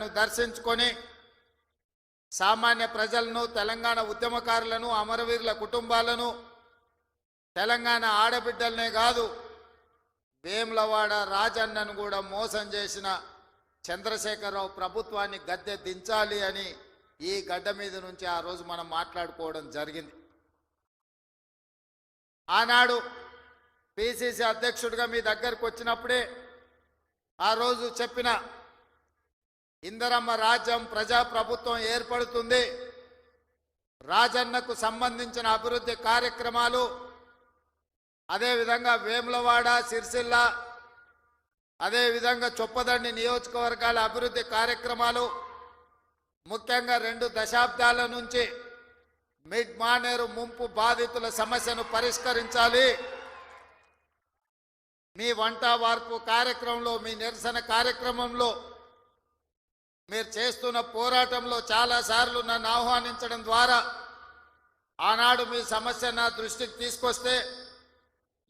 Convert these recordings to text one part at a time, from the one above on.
కరీంనగర్ను దర్శించుకొని సామాన్య ప్రజలను, తెలంగాణ ఉద్యమకారులను, అమరవీరుల కుటుంబాలను, తెలంగాణ ఆడబిడ్డలనే కాదు వేములవాడ రాజన్నను కూడా మోసం చేసిన చంద్రశేఖరరావు ప్రభుత్వాన్ని గద్దె దించాలి అని ఈ గడ్డ మీద నుంచి ఆ రోజు మనం మాట్లాడుకోవడం జరిగింది. ఆనాడు పిసిసి అధ్యక్షుడిగా మీ దగ్గరకు వచ్చినప్పుడే ఆ రోజు చెప్పిన ఇందిరమ్మ రాజ్యం ప్రజాప్రభుత్వం ఏర్పడుతుంది, రాజన్నకు సంబంధించిన అభివృద్ధి కార్యక్రమాలు, అదేవిధంగా వేములవాడ, సిరిసిల్ల, అదేవిధంగా చొప్పదండి నియోజకవర్గాల అభివృద్ధి కార్యక్రమాలు, ముఖ్యంగా 2 దశాబ్దాల నుంచి మిడ్ మానేరు ముంపు బాధితుల సమస్యను పరిష్కరించాలి. మీ వంట వార్పు కార్యక్రమంలో, మీ నిరసన కార్యక్రమంలో, మీరు చేస్తున్న పోరాటంలో చాలాసార్లు నన్ను ఆహ్వానించడం ద్వారా ఆనాడు మీ సమస్య నా దృష్టికి తీసుకొస్తే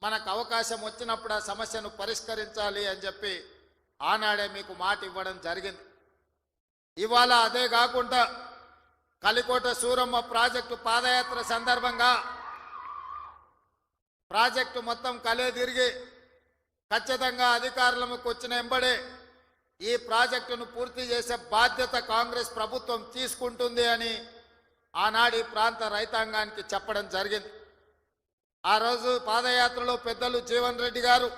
మనకు అవకాశం వచ్చినప్పుడు ఆ సమస్యను పరిష్కరించాలి అని చెప్పి ఆనాడే మీకు మాట ఇవ్వడం జరిగింది. ఇవాళ అదే కాకుండా కలికోట సూరమ్మ ప్రాజెక్టు పాదయాత్ర సందర్భంగా ప్రాజెక్టు మొత్తం కలే తిరిగి ఖచ్చితంగా అధికారులకు వచ్చిన వెంబడే ఈ ప్రాజెక్టును పూర్తి చేసే బాధ్యత కాంగ్రెస్ ప్రభుత్వం తీసుకుంటుంది అని ఆనాడు ప్రాంత రైతాంగానికి చెప్పడం జరిగింది. ఆ రోజు పాదయాత్రలో పెద్దలు జీవన్ రెడ్డి గారు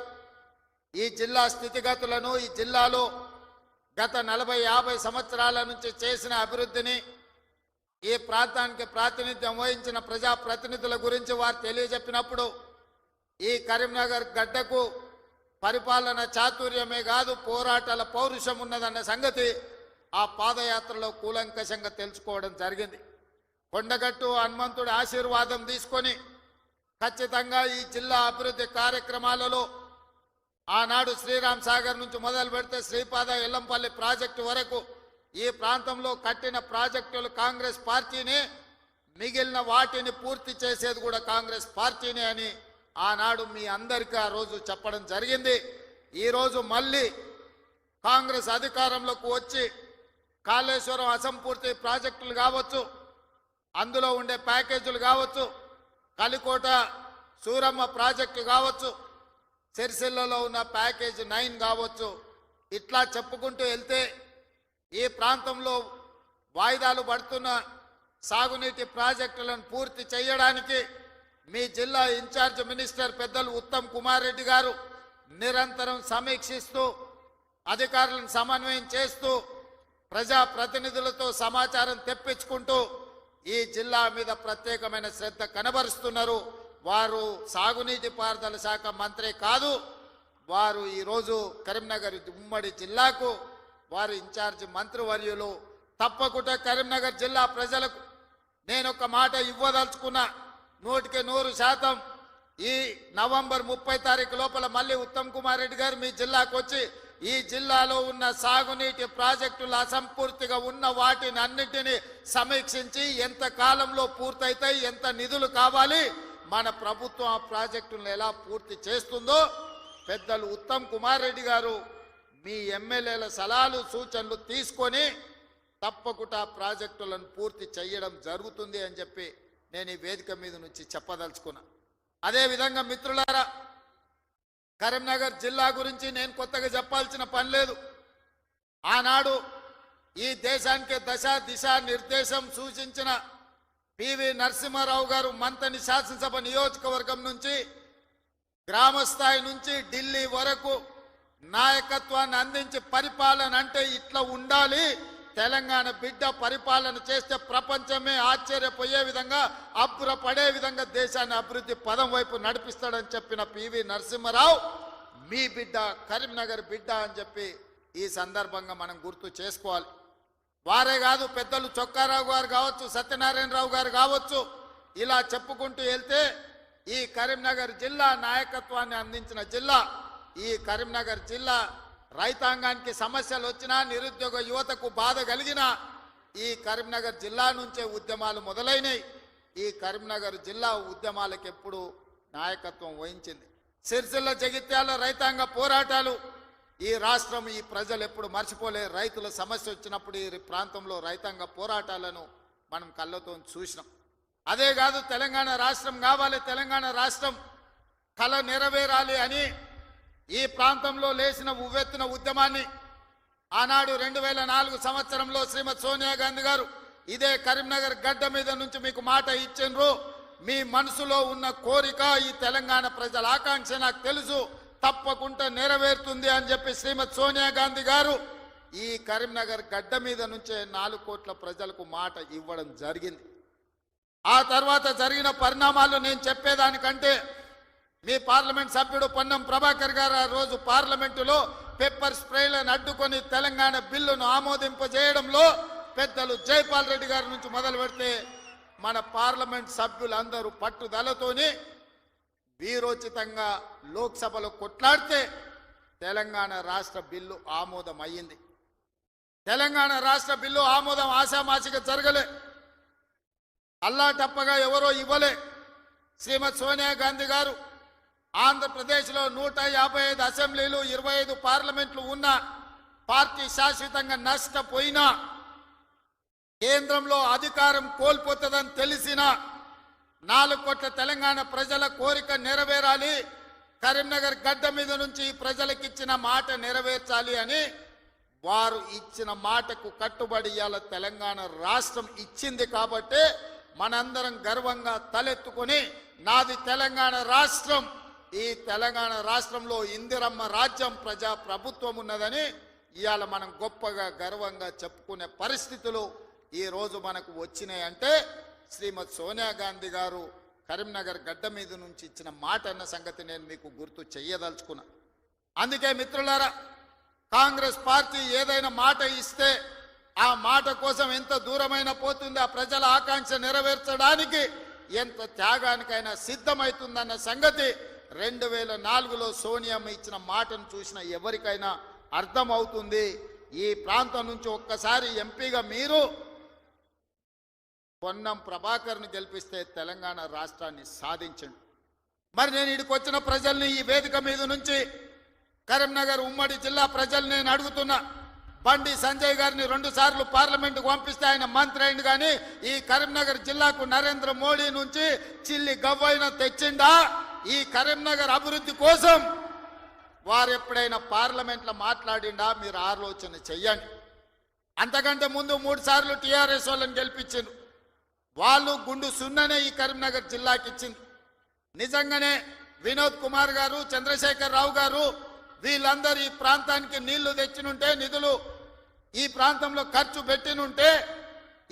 ఈ జిల్లా స్థితిగతులను, ఈ జిల్లాలో గత 40-50 సంవత్సరాల నుంచి చేసిన అభివృద్ధిని, ఈ ప్రాంతానికి ప్రాతినిధ్యం వహించిన ప్రజాప్రతినిధుల గురించి వారు తెలియజెప్పినప్పుడు ఈ కరీంనగర్ గడ్డకు పరిపాలన చాతుర్యమే కాదు పోరాటాల పౌరుషం ఉన్నదన్న సంగతి ఆ పాదయాత్రలో కూలంకషంగా తెలుసుకోవడం జరిగింది. కొండగట్టు హనుమంతుడి ఆశీర్వాదం తీసుకొని ఖచ్చితంగా ఈ జిల్లా అభివృద్ధి కార్యక్రమాలలో ఆనాడు శ్రీరామ్ సాగర్ నుంచి మొదలు పెడితే శ్రీపాద ఎల్లంపల్లి ప్రాజెక్టు వరకు ఈ ప్రాంతంలో కట్టిన ప్రాజెక్టులు కాంగ్రెస్ పార్టీనే, మిగిలిన వాటిని పూర్తి చేసేది కూడా కాంగ్రెస్ పార్టీనే అని ఆనాడు మీ అందరికీ ఆ రోజు చెప్పడం జరిగింది. ఈరోజు మళ్ళీ కాంగ్రెస్ అధికారంలోకి వచ్చి కాళేశ్వరం అసంపూర్తి ప్రాజెక్టులు కావచ్చు, అందులో ఉండే ప్యాకేజీలు కావచ్చు, కలికోట సూరమ్మ ప్రాజెక్టు కావచ్చు, సిరిసిల్లలో ఉన్న ప్యాకేజ్ 9 కావచ్చు, ఇట్లా చెప్పుకుంటూ వెళ్తే ఈ ప్రాంతంలో వాయిదాలు పడుతున్న సాగునీటి ప్రాజెక్టులను పూర్తి చేయడానికి మీ జిల్లా ఇన్ఛార్జ్ మినిస్టర్ పెద్దలు ఉత్తమ్ కుమార్ రెడ్డి గారు నిరంతరం సమీక్షిస్తూ, అధికారులను సమన్వయం చేస్తూ, ప్రజాప్రతినిధులతో సమాచారం తెప్పించుకుంటూ ఈ జిల్లా మీద ప్రత్యేకమైన శ్రద్ధ కనబరుస్తున్నారు. వారు సాగునీటి పారుదల శాఖ మంత్రి కాదు, వారు ఈరోజు కరీంనగర్ ఉమ్మడి జిల్లాకు వారు ఇన్ఛార్జి మంత్రివర్యులు. తప్పకుండా కరీంనగర్ జిల్లా ప్రజలకు నేను ఒక మాట ఇవ్వదలుచుకున్నా, 100% ఈ నవంబర్ 30 తారీఖు లోపల మళ్ళీ ఉత్తమ్ కుమార్ రెడ్డి గారు మీ జిల్లాకు వచ్చి ఈ జిల్లాలో ఉన్న సాగునీటి ప్రాజెక్టులు అసంపూర్తిగా ఉన్న వాటిని అన్నిటినీ సమీక్షించి ఎంత కాలంలో పూర్తయితాయి, ఎంత నిధులు కావాలి, మన ప్రభుత్వం ఆ ప్రాజెక్టులను ఎలా పూర్తి చేస్తుందో పెద్దలు ఉత్తమ్ కుమార్ రెడ్డి గారు మీ ఎమ్మెల్యేల సలహాలు సూచనలు తీసుకొని తప్పకుండా ప్రాజెక్టులను పూర్తి చేయడం జరుగుతుంది అని చెప్పి నేను ఈ వేదిక మీద నుంచి చెప్పదలుచుకున్నా. అదేవిధంగా మిత్రులారా, కరీంనగర్ జిల్లా గురించి నేను కొత్తగా చెప్పాల్సిన పని లేదు. ఆనాడు ఈ దేశానికి దిశ నిర్దేశం సూచించిన పివి నరసింహారావు గారు మంతని శాసనసభ నియోజకవర్గం నుంచి గ్రామస్థాయి నుంచి ఢిల్లీ వరకు నాయకత్వాన్ని అందించి పరిపాలన అంటే ఇట్లా ఉండాలి, తెలంగాణ బిడ్డ పరిపాలన చేస్తే ప్రపంచమే ఆశ్చర్యపోయే విధంగా, అబ్బురపడే విధంగా దేశాన్ని అభివృద్ధి పదం వైపు నడిపిస్తాడని చెప్పిన పివి నరసింహారావు మీ బిడ్డ, కరీంనగర్ బిడ్డ అని చెప్పి ఈ సందర్భంగా మనం గుర్తు చేసుకోవాలి. వారే కాదు, పెద్దలు చొక్కారావు గారు కావచ్చు, సత్యనారాయణరావు గారు కావచ్చు, ఇలా చెప్పుకుంటూ వెళ్తే ఈ కరీంనగర్ జిల్లా నాయకత్వాన్ని అందించిన జిల్లా. ఈ కరీంనగర్ జిల్లా రైతాంగానికి సమస్యలు వచ్చినా, నిరుద్యోగ యువతకు బాధ కలిగినా ఈ కరీంనగర్ జిల్లా నుంచే ఉద్యమాలు మొదలైనవి. ఈ కరీంనగర్ జిల్లా ఉద్యమాలకు ఎప్పుడు నాయకత్వం వహించింది. సిరిసిల్ల జగిత్యాల రైతాంగ పోరాటాలు ఈ రాష్ట్రం ఈ ప్రజలు ఎప్పుడు మర్చిపోలే. రైతుల సమస్య వచ్చినప్పుడు ఈ ప్రాంతంలో రైతాంగ పోరాటాలను మనం కళ్ళతో చూసినాం. అదే కాదు, తెలంగాణ రాష్ట్రం కావాలి, తెలంగాణ రాష్ట్రం కళ నెరవేరాలి అని ఈ ప్రాంతంలో లేచిన ఉవ్వెత్తున ఉద్యమాన్ని ఆనాడు 2004 సంవత్సరంలో శ్రీమతి సోనియా గాంధీ గారు ఇదే కరీంనగర్ గడ్డ మీద నుంచి మీకు మాట ఇచ్చిండ్రు. మీ మనసులో ఉన్న కోరిక, ఈ తెలంగాణ ప్రజల ఆకాంక్ష నాకు తెలుసు, తప్పకుండా నెరవేరుతుంది అని చెప్పి శ్రీమతి సోనియా గాంధీ గారు ఈ కరీంనగర్ గడ్డ మీద నుంచే 4 కోట్ల ప్రజలకు మాట ఇవ్వడం జరిగింది. ఆ తర్వాత జరిగిన పరిణామాలు నేను చెప్పేదానికంటే మీ పార్లమెంట్ సభ్యుడు పొన్నం ప్రభాకర్ గారు ఆ రోజు పార్లమెంటులో పెప్పర్ స్ప్రేలను అడ్డుకొని తెలంగాణ బిల్లును ఆమోదింపజేయడంలో పెద్దలు జైపాల్ రెడ్డి గారి నుంచి మొదలు పెడితే మన పార్లమెంట్ సభ్యులందరూ పట్టుదలతోని వీరోచితంగా లోక్సభలో కొట్లాడితే తెలంగాణ రాష్ట్ర బిల్లు ఆమోదం అయ్యింది. తెలంగాణ రాష్ట్ర బిల్లు ఆమోదం ఆశామాసిగా జరగలే, అల్లాటప్పగా ఎవరో ఇవ్వలే. శ్రీమతి సోనియా గాంధీ గారు ఆంధ్రప్రదేశ్లో 155 అసెంబ్లీలు 25 పార్లమెంట్లు ఉన్న పార్టీ శాశ్వతంగా నష్టపోయినా, కేంద్రంలో అధికారం కోల్పోతుందని తెలిసిన 4 కోట్ల తెలంగాణ ప్రజల కోరిక నెరవేరాలి, కరీంనగర్ గడ్డ మీద నుంచి ప్రజలకు ఇచ్చిన మాట నెరవేర్చాలి అని వారు ఇచ్చిన మాటకు కట్టుబడి ఇవాళ తెలంగాణ రాష్ట్రం ఇచ్చింది. కాబట్టి మనందరం గర్వంగా తలెత్తుకొని నాది తెలంగాణ రాష్ట్రం, ఈ తెలంగాణ రాష్ట్రంలో ఇందిరమ్మ రాజ్యం, ప్రజా ప్రభుత్వం ఉన్నదని ఇవాళ మనం గొప్పగా గర్వంగా చెప్పుకునే పరిస్థితులు ఈ రోజు మనకు వచ్చినాయి. అంటే శ్రీమతి సోనియా గాంధీ గారు కరీంనగర్ గడ్డ మీద నుంచి ఇచ్చిన మాట అన్న సంగతి నేను మీకు గుర్తు చెయ్యదలుచుకున్నా. అందుకే మిత్రులారా, కాంగ్రెస్ పార్టీ ఏదైనా మాట ఇస్తే ఆ మాట కోసం ఎంత దూరమైనా పోతుంది, ఆ ప్రజల ఆకాంక్ష నెరవేర్చడానికి ఎంత త్యాగానికైనా సిద్ధమవుతుందన్న సంగతి 2004లో సోనియమ్మ ఇచ్చిన మాటను చూసిన ఎవరికైనా అర్థమవుతుంది. ఈ ప్రాంతం నుంచి ఒక్కసారి ఎంపీగా మీరు పొన్నం ప్రభాకర్ను గెలిపిస్తే తెలంగాణ రాష్ట్రాన్ని సాధించండి. మరి నేను ఇక్కడికి వచ్చిన ప్రజల్ని, ఈ వేదిక మీద నుంచి కరీంనగర్ ఉమ్మడి జిల్లా ప్రజల్ని నేను అడుగుతున్నా. బండి సంజయ్ గారిని 2 సార్లు పార్లమెంటుకు పంపిస్తే ఆయన మంత్రి అయింది, కానీ ఈ కరీంనగర్ జిల్లాకు నరేంద్ర మోడీ నుంచి చిల్లి గవ్వైనా తెచ్చిండా? ఈ కరీంనగర్ అభివృద్ధి కోసం వారు ఎప్పుడైనా పార్లమెంట్లో మాట్లాడిండా? మీరు ఆలోచన చెయ్యండి. అంతకంటే ముందు 3 సార్లు టీఆర్ఎస్ వాళ్ళని గెలిపించిండ్రు. వాళ్ళు గుండు సున్ననే ఈ కరీంనగర్ జిల్లాకి ఇచ్చింది. నిజంగానే వినోద్ కుమార్ గారు, చంద్రశేఖర్ రావు గారు వీళ్ళందరూ ఈ ప్రాంతానికి నీళ్లు తెచ్చినుంటే, నిధులు ఈ ప్రాంతంలో ఖర్చు పెట్టినుంటే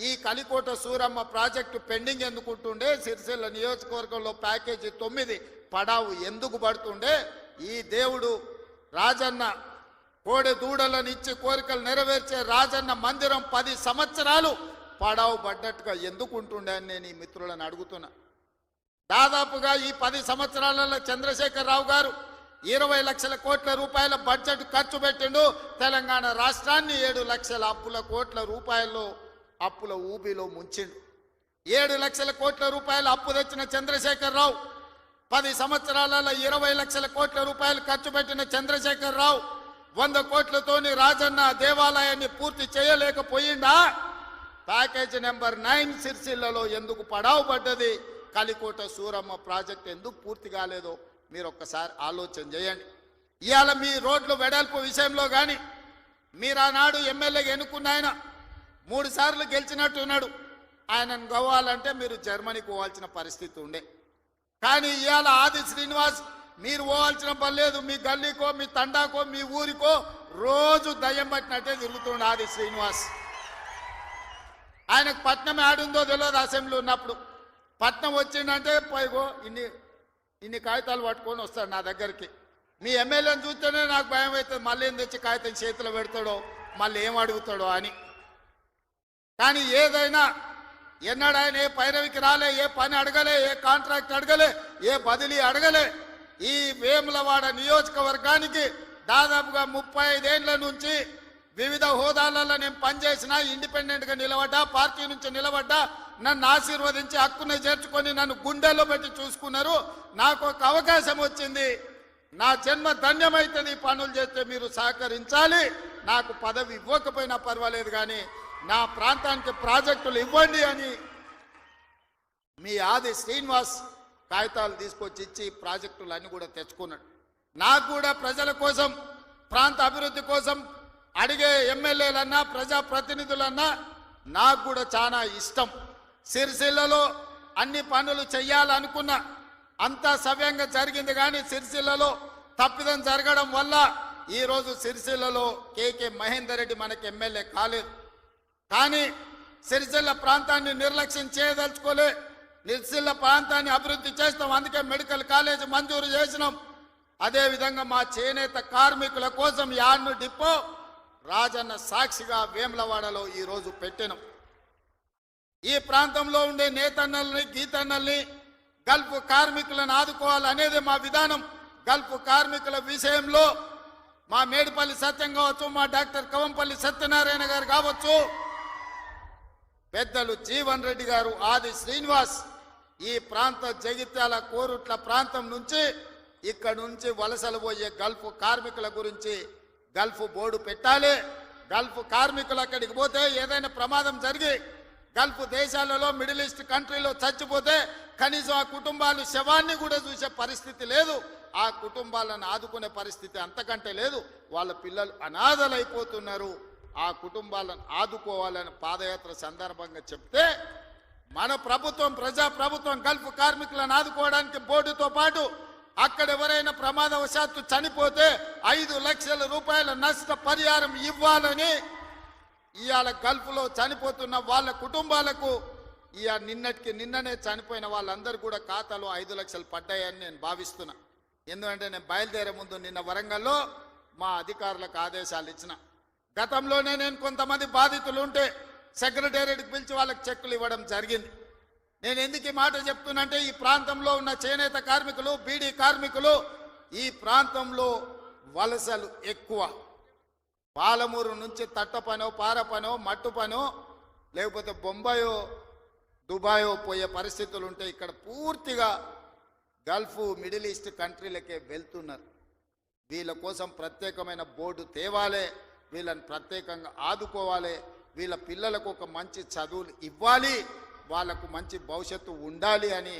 ఈ కలికోట సూరమ్మ ప్రాజెక్టు పెండింగ్ ఎందుకుంటుండే, సిరిసిల్ల నియోజకవర్గంలో ప్యాకేజీ 9 పడావు ఎందుకు పడుతుండే, ఈ దేవుడు రాజన్న కోడె దూడలను ఇచ్చి కోరికలు నెరవేర్చే రాజన్న మందిరం 10 సంవత్సరాలు పడావు పడ్డట్టుగా ఎందుకు ఉంటుండే అని నేను ఈ మిత్రులను అడుగుతున్నా. దాదాపుగా ఈ 10 సంవత్సరాలలో చంద్రశేఖర్ రావు గారు 20 లక్షల కోట్ల రూపాయల బడ్జెట్ ఖర్చు పెట్టిండు. తెలంగాణ రాష్ట్రాన్ని 7 లక్షల కోట్ల రూపాయల్లో అప్పుల ఊబిలో ముంచిండు. 7 లక్షల కోట్ల రూపాయలు అప్పు తెచ్చిన చంద్రశేఖర్ రావు, 10 సంవత్సరాలలో 20 లక్షల కోట్ల రూపాయలు ఖర్చు పెట్టిన చంద్రశేఖర్ రావు 100 కోట్లతోని రాజన్న దేవాలయాన్ని పూర్తి చేయలేకపోయిందా? ప్యాకేజీ నెంబర్ 9 సిరిసిల్లలో ఎందుకు పడావు పడ్డది? కలికోట సూరమ్మ ప్రాజెక్ట్ ఎందుకు పూర్తి కాలేదో మీరు ఒక్కసారి ఆలోచన చేయండి. ఇవాళ మీ రోడ్లు వెడల్పు విషయంలో కానీ, మీరు ఆనాడు ఎమ్మెల్యేగా ఎన్నుకున్న ఆయన 3 సార్లు గెలిచినట్టున్నాడు. ఆయనను గవ్వాలంటే మీరు జర్మనీకి పోవాల్సిన పరిస్థితి ఉండే. కానీ ఇవాళ ఆది శ్రీనివాస్ మీరు పోవాల్సిన పని లేదు. మీ గల్లీకో, మీ తండాకో, మీ ఊరికో రోజు దయ్యం పట్టినట్టే తిరుగుతుండే ఆది శ్రీనివాస్. ఆయనకు పట్నం ఆడుందో తెలియదు. అసెంబ్లీ ఉన్నప్పుడు పట్నం వచ్చిందంటే పైగో ఇన్ని కాగితాలు పట్టుకొని వస్తాడు నా దగ్గరికి. మీ ఎమ్మెల్యేని చూస్తేనే నాకు భయం అవుతుంది, మళ్ళీ ఏం తెచ్చి కాగితం చేతిలో పెడతాడో, మళ్ళీ ఏం అడుగుతాడో అని. కానీ ఏదైనా ఎన్నడూ ఆయన ఏ పైరవికి రాలే, ఏ పని అడగలే, ఏ కాంట్రాక్ట్ అడగలే, ఏ బదిలీ అడగలే. ఈ వేములవాడ నియోజకవర్గానికి దాదాపుగా 35 ఏళ్ల నుంచి వివిధ హోదాలలో నేను పనిచేసిన, ఇండిపెండెంట్గా నిలబడ్డా, పార్టీ నుంచి నిలబడ్డా, నన్ను ఆశీర్వదించి హక్కుని చేర్చుకొని నన్ను గుండెల్లో పెట్టి చూసుకున్నారు. నాకు ఒక అవకాశం వచ్చింది. నా జన్మ ధన్యమైతుంది పనులు చేస్తే మీరు సహకరించాలి. నాకు పదవి ఇవ్వకపోయినా పర్వాలేదు కానీ నా ప్రాంతానికి ప్రాజెక్టులు ఇవ్వండి అని మీ ఆది శ్రీనివాస్ కాగితాలు తీసుకొచ్చి ఇచ్చి ప్రాజెక్టులు అన్ని కూడా తెచ్చుకున్నాడు. నాకు కూడా ప్రజల కోసం ప్రాంత అభివృద్ధి కోసం అడిగే ఎమ్మెల్యేలన్నా ప్రజాప్రతినిధులన్నా నాకు కూడా చాలా ఇష్టం. సిరిసిల్లలో అన్ని పనులు చెయ్యాలనుకున్నా అంతా సవ్యంగా జరిగింది కానీ సిరిసిల్లలో తప్పిదం జరగడం వల్ల ఈరోజు సిరిసిల్లలో కేకే మహేందర్ రెడ్డి మనకి ఎమ్మెల్యే కాలేదు. కానీ సిరిసిల్ల ప్రాంతాన్ని నిర్లక్ష్యం చేయదలుచుకోలే. సిరిసిల్ల ప్రాంతాన్ని అభివృద్ధి చేస్తాం. అందుకే మెడికల్ కాలేజ్ మంజూరు చేసినాం. అదేవిధంగా మా చేనేత కార్మికుల కోసం యాడ్ను డిపో రాజన్న సాక్షిగా వేములవాడలో ఈరోజు పెట్టినాం. ఈ ప్రాంతంలో ఉండే నేతన్నల్ని గీతన్నల్ని గల్ఫ్ కార్మికులను ఆదుకోవాలనేది మా విధానం. గల్ఫ్ కార్మికుల విషయంలో మా మేడిపల్లి సత్యం కావచ్చు, మా డాక్టర్ కవంపల్లి సత్యనారాయణ గారు కావచ్చు, పెద్దలు జీవన్ రెడ్డి గారు, ఆది శ్రీనివాస్ ఈ ప్రాంత జగిత్యాల కోరుట్ల ప్రాంతం నుంచి ఇక్కడ నుంచి వలసలు పోయే గల్ఫ్ కార్మికుల గురించి గల్ఫ్ బోర్డు పెట్టాలి. గల్ఫ్ కార్మికులు అక్కడికి పోతే ఏదైనా ప్రమాదం జరిగి గల్ఫ్ దేశాలలో మిడిల్ ఈస్ట్ కంట్రీలో చచ్చిపోతే కనీసం ఆ కుటుంబాలు శవాన్ని కూడా చూసే పరిస్థితి లేదు. ఆ కుటుంబాలను ఆదుకునే పరిస్థితి అంతకంటే లేదు. వాళ్ళ పిల్లలు అనాథలైపోతున్నారు. ఆ కుటుంబాలను ఆదుకోవాలని పాదయాత్ర సందర్భంగా చెప్తే మన ప్రభుత్వం ప్రజా ప్రభుత్వం గల్ఫ్ కార్మికులను ఆదుకోవడానికి బోర్డుతో పాటు అక్కడ ఎవరైనా ప్రమాదవశాత్తు చనిపోతే 5 లక్షల రూపాయల నష్ట పరిహారం ఇవ్వాలని ఇవాళ గల్ఫ్లో చనిపోతున్న వాళ్ళ కుటుంబాలకు నిన్ననే చనిపోయిన వాళ్ళందరూ కూడా ఖాతాలో 5 లక్షలు పడ్డాయని నేను భావిస్తున్నా. ఎందుకంటే నేను బయలుదేరే ముందు నిన్న వరంగల్లో మా అధికారులకు ఆదేశాలు ఇచ్చిన. గతంలోనే నేను కొంతమంది బాధితులు ఉంటే సెక్రటేరియట్కి పిలిచి వాళ్ళకి చెక్కులు ఇవ్వడం జరిగింది. నేను ఎందుకు ఈ మాట చెప్తున్నంటే ఈ ప్రాంతంలో ఉన్న చేనేత కార్మికులు బీడీ కార్మికులు ఈ ప్రాంతంలో వలసలు ఎక్కువ. పాలమూరు నుంచి తట్ట పనో పార పనో మట్టు పనో లేకపోతే బొంబాయో దుబాయో పోయే పరిస్థితులు ఉంటే ఇక్కడ పూర్తిగా గల్ఫ్ మిడిల్ ఈస్ట్ కంట్రీలకే వెళ్తున్నారు. వీళ్ళ కోసం ప్రత్యేకమైన బోర్డు తేవాలి, వీళ్ళని ప్రత్యేకంగా ఆదుకోవాలి, వీళ్ళ పిల్లలకు ఒక మంచి చదువులు ఇవ్వాలి, వాళ్లకు మంచి భవిష్యత్తు ఉండాలి అని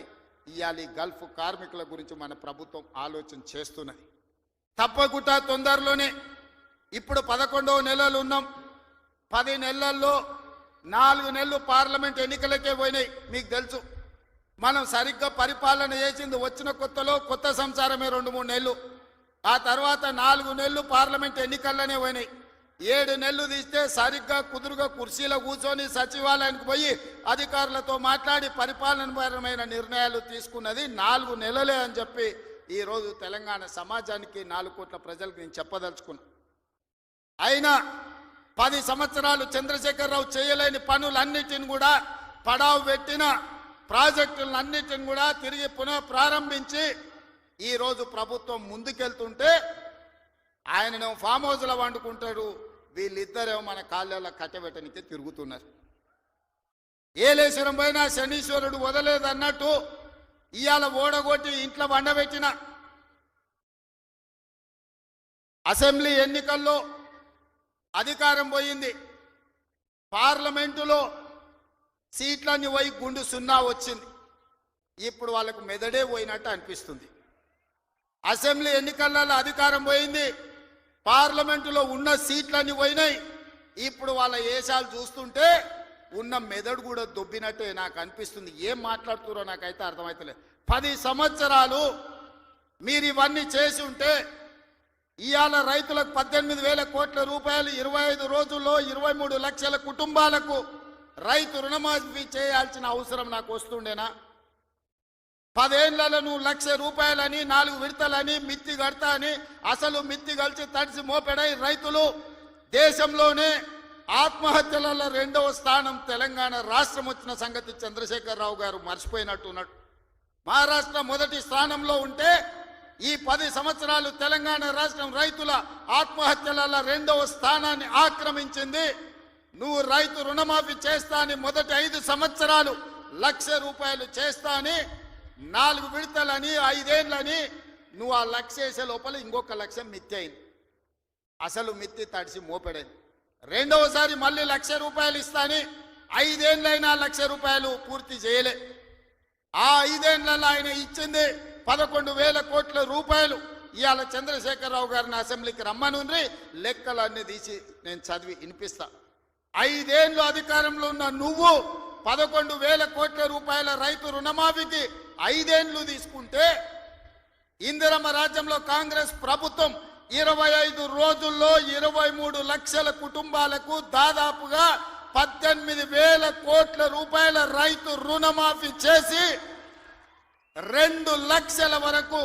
ఇవాళ గల్ఫ్ కార్మికుల గురించి మన ప్రభుత్వం ఆలోచన చేస్తున్నది. తప్పకుండా తొందరలోనే ఇప్పుడు 11వ నెలలు ఉన్నాం. 10 నెలల్లో 4 నెలలు పార్లమెంట్ ఎన్నికలకే పోయినాయి. మీకు తెలుసు మనం సరిగ్గా పరిపాలన చేసింది వచ్చిన కొత్తలో కొత్త సంసారమే 2-3 నెలలు. ఆ తర్వాత 4 నెలలు పార్లమెంట్ ఎన్నికల్లోనే పోయినాయి. 7 నెలలు తీస్తే సరిగ్గా కుదురుగా కుర్చీలో కూర్చొని సచివాలయానికి పోయి అధికారులతో మాట్లాడి పరిపాలనపరమైన నిర్ణయాలు తీసుకున్నది 4 నెలలే అని చెప్పి ఈరోజు తెలంగాణ సమాజానికి 4 కోట్ల ప్రజలకు నేను చెప్పదలుచుకున్నా. అయినా 10 సంవత్సరాలు చంద్రశేఖరరావు చేయలేని పనులన్నిటిని కూడా పడావు పెట్టిన ప్రాజెక్టులన్నిటిని కూడా తిరిగి పునః ప్రారంభించి ఈరోజు ప్రభుత్వం ముందుకెళ్తుంటే ఆయననేమో ఫామ్ హౌస్లో వండుకుంటాడు, వీళ్ళిద్దరేమో మన కాళ్ళలో కట్టబెట్టనికి తిరుగుతున్నారు. ఏలేశ్వరం పోయినా శనీశ్వరుడు వదలేదన్నట్టు ఇవాళ ఓడగొట్టి ఇంట్లో వండబెట్టిన అసెంబ్లీ ఎన్నికల్లో అధికారం పోయింది. పార్లమెంటులో సీట్లన్నీ పోయి గుండు 0 వచ్చింది. ఇప్పుడు వాళ్ళకు మెదడే పోయినట్టు అనిపిస్తుంది. అసెంబ్లీ ఎన్నికలలో అధికారం పోయింది, పార్లమెంటులో ఉన్న సీట్లన్నీ పోయినాయి. ఇప్పుడు వాళ్ళ ఏషాలు చూస్తుంటే ఉన్న మెదడు కూడా దొబ్బినట్టే నాకు అనిపిస్తుంది. ఏం మాట్లాడుతున్నారో నాకైతే అర్థమవుతలేదు. 10 సంవత్సరాలు మీరు ఇవన్నీ చేసి ఉంటే ఇవాళ రైతులకు 18,000 కోట్ల రూపాయలు 25 రోజుల్లో 23 లక్షల కుటుంబాలకు రైతు రుణమాఫీ చేయాల్సిన అవసరం నాకు వస్తుండేనా? 10 ఏళ్లలో నువ్వు 1,00,000 రూపాయలని 4 విడతలని మిత్తి కడతా అని అసలు మిత్తి కలిసి తడిసి మోపెడై రైతులు దేశంలోనే ఆత్మహత్యలలో 2వ స్థానం తెలంగాణ రాష్ట్రం వచ్చిన సంగతి చంద్రశేఖరరావు గారు మర్చిపోయినట్టున్నాడు. మహారాష్ట్ర మొదటి స్థానంలో ఉంటే ఈ 10 సంవత్సరాలు తెలంగాణ రాష్ట్రం రైతుల ఆత్మహత్యలలో 2వ స్థానాన్ని ఆక్రమించింది. నువ్వు రైతు రుణమాఫీ చేస్తా అని మొదటి 5 సంవత్సరాలు 1,00,000 రూపాయలు చేస్తా అని 4 విడతలని 5 ఏళ్లని నువ్వు ఆ లక్ష వేసే లోపల ఇంకొక లక్ష మిత్తి అయింది. అసలు మిత్తి తడిసి మోపెడైంది. రెండవసారి మళ్ళీ ₹1,00,000 ఇస్తాని 5 ఏళ్ళైనా ₹1,00,000 పూర్తి చేయలే. ఆ 5 ఏళ్లలో ఆయన ఇచ్చింది 11,000 కోట్ల రూపాయలు. ఇవాళ చంద్రశేఖరరావు గారిని అసెంబ్లీకి రమ్మనుండ్రి, లెక్కలన్నీ తీసి నేను చదివి వినిపిస్తా. 5 ఏళ్ళు అధికారంలో ఉన్న నువ్వు 11,000 కోట్ల రూపాయల రైతు రుణమాఫీకి 5 ఏళ్ళు తీసుకుంటే, ఇందిరమ్మ రాజ్యంలో కాంగ్రెస్ ప్రభుత్వం 25 రోజుల్లో 23 లక్షల కుటుంబాలకు దాదాపుగా 18,000 కోట్ల రూపాయల రైతు రుణమాఫీ చేసి 2 లక్షల వరకు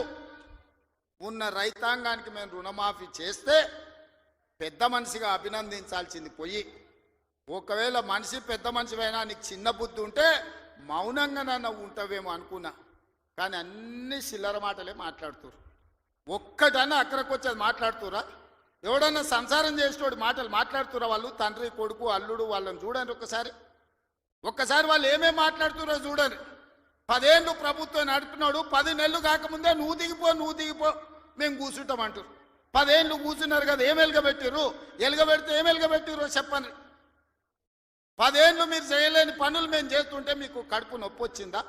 ఉన్న రైతాంగానికి మేము రుణమాఫీ చేస్తే పెద్ద మనిషిగా అభినందించాల్సింది పోయి, ఒకవేళ మనిషి పెద్ద మనిషివైనా నీకు చిన్న బుద్ధి ఉంటే మౌనంగా నన్ను ఉంటావేమో అనుకున్నా. కానీ అన్ని చిల్లర మాటలే మాట్లాడుతురు. ఒక్కటన్నా అక్కడికి వచ్చేది మాట్లాడుతురా? ఎవడన్నా సంసారం చేసేటోడు మాటలు మాట్లాడుతురా? వాళ్ళు తండ్రి కొడుకు అల్లుడు వాళ్ళని చూడండి ఒక్కసారి వాళ్ళు ఏమేమి మాట్లాడుతురో చూడండి. 10 ఏళ్ళు ప్రభుత్వం నడుపుతున్నాడు, 10 నెలలు కాకముందే నువ్వు దిగిపో మేము కూర్చుంటామంటారు. 10 ఏళ్ళు కూర్చున్నారు కదా, ఏం ఎలుగబెట్టిర్రు? ఎలుగబెడితే ఏం ఎలుగబెట్టిర్రో చెప్పండి. 10 ఏళ్ళు మీరు చేయలేని పనులు మేము చేస్తుంటే మీకు కడుపు నొప్పి వచ్చిందా?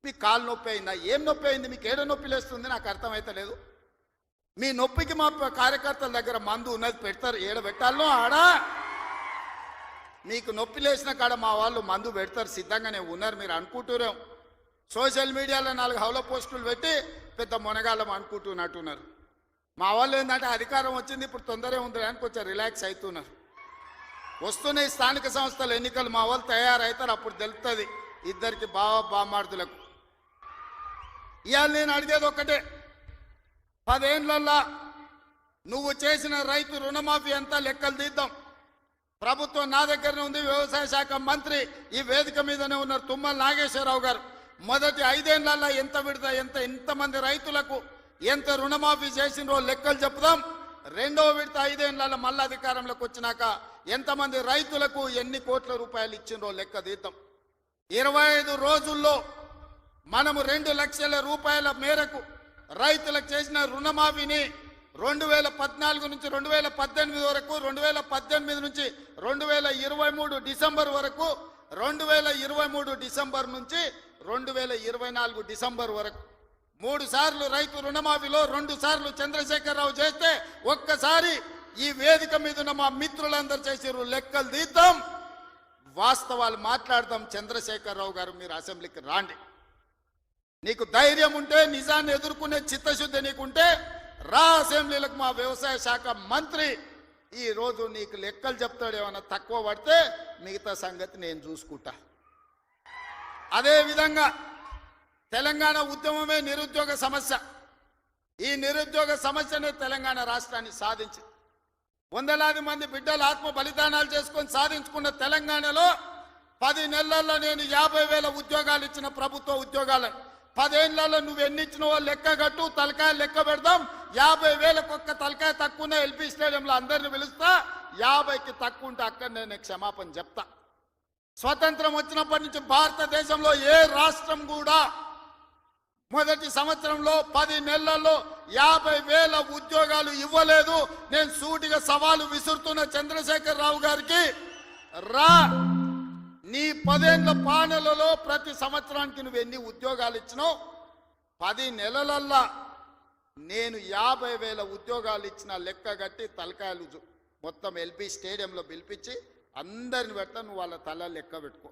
మీకు కాలు నొప్పి అయిందా? ఏం నొప్పి అయింది? మీకు ఏడ నొప్పి లేస్తుంది? నాకు అర్థమైతలేదు. మీ నొప్పికి మా కార్యకర్తల దగ్గర మందు ఉన్నది, పెడతారు. ఏడ పెట్టాలో ఆడ మీకు నొప్పి లేచిన కాడ మా వాళ్ళు మందు పెడతారు, సిద్ధంగానే ఉన్నారు. మీరు అనుకుంటున్నాం సోషల్ మీడియాలో 4 హౌల పోస్టులు పెట్టి పెద్ద మునగాళ్ళం అనుకుంటున్నట్టున్నారు. మా వాళ్ళు ఏంటంటే అధికారం వచ్చింది ఇప్పుడు తొందరగా ఉంది అని కొంచెం రిలాక్స్ అవుతున్నారు. వస్తున్నాయి స్థానిక సంస్థల ఎన్నికలు, మా వాళ్ళు తయారవుతారు, అప్పుడు తెలుస్తుంది ఇద్దరికి బామార్దులకు. ఇవాళ నేను అడిగేది ఒక్కటే, 10 ఏళ్లలో నువ్వు చేసిన రైతు రుణమాఫీ అంతా లెక్కలు తీద్దాం. ప్రభుత్వం నా దగ్గరనే ఉంది, వ్యవసాయ శాఖ మంత్రి ఈ వేదిక మీదనే ఉన్నారు తుమ్మల నాగేశ్వరరావు గారు. మొదటి 5 ఏళ్లలో ఎంతమంది రైతులకు ఎంత రుణమాఫీ చేసినో లెక్కలు చెప్దాం. రెండవ విడత 5 ఏళ్లలో మళ్ళీ అధికారంలోకి వచ్చినాక ఎంతమంది రైతులకు ఎన్ని కోట్ల రూపాయలు ఇచ్చినో లెక్క తీద్దాం. 25 రోజుల్లో మనము 2 లక్షల రూపాయల మేరకు రైతులకు చేసిన రుణమాఫీని 2014 నుంచి 2018 వరకు, 2018 నుంచి 2023 డిసెంబర్ వరకు, 2023 డిసెంబర్ నుంచి 2024 డిసెంబర్ వరకు 3 సార్లు రైతు రుణమాఫీలో 2 సార్లు చంద్రశేఖరరావు చేస్తే, ఒక్కసారి ఈ వేదిక మీద ఉన్న మా మిత్రులందరూ చేసారు. లెక్కలు తీద్దాం, వాస్తవాలు మాట్లాడదాం. చంద్రశేఖరరావు గారు మీరు అసెంబ్లీకి రాండి. నీకు ధైర్యం ఉంటే, నిజాన్ని ఎదుర్కొనే చిత్తశుద్ధి నీకుంటే రా అసెంబ్లీలకు. మా వ్యవసాయ శాఖ మంత్రి ఈ రోజు నీకు లెక్కలు చెప్తాడు. ఏమన్నా తక్కువ పడితే మిగతా సంగతి నేను చూసుకుంటా. అదేవిధంగా తెలంగాణ ఉద్యమమే నిరుద్యోగ సమస్య. ఈ నిరుద్యోగ సమస్యనే తెలంగాణ రాష్ట్రాన్ని సాధించి వందలాది మంది బిడ్డలు ఆత్మ బలిదానాలు చేసుకొని సాధించుకున్న తెలంగాణలో 10 నెలల్లో నేను 50,000 ఉద్యోగాలు ఇచ్చిన ప్రభుత్వ ఉద్యోగాలను 10 ఏళ్లలో నువ్వు ఎన్ని ఇచ్చినవో లెక్క కట్టు, తలకాయ లెక్క పెడదాం. 50,000 ఒక్క తలకాయ తక్కువ ఎల్పీ స్టేడియంలో అందరిని పిలుస్తా. 50కి తక్కువ ఉంటే అక్కడ నేను క్షమాపణ చెప్తా. స్వతంత్రం వచ్చినప్పటి నుంచి భారతదేశంలో ఏ రాష్ట్రం కూడా మొదటి సంవత్సరంలో 10 నెలల్లో 50,000 ఉద్యోగాలు ఇవ్వలేదు. నేను సూటిగా సవాలు విసురుతున్న చంద్రశేఖరరావు గారికి, రా నీ 10 ఏళ్ల పాలనలో ప్రతి సంవత్సరానికి నువ్వు ఎన్ని ఉద్యోగాలు ఇచ్చినావు? 10 నెలలల్లా నేను 50,000 ఉద్యోగాలు ఇచ్చిన లెక్క కట్టి తలకాయలు మొత్తం ఎల్బీ స్టేడియంలో పిలిపించి అందరిని పెడతా. నువ్వు వాళ్ళ తల లెక్క పెట్టుకో.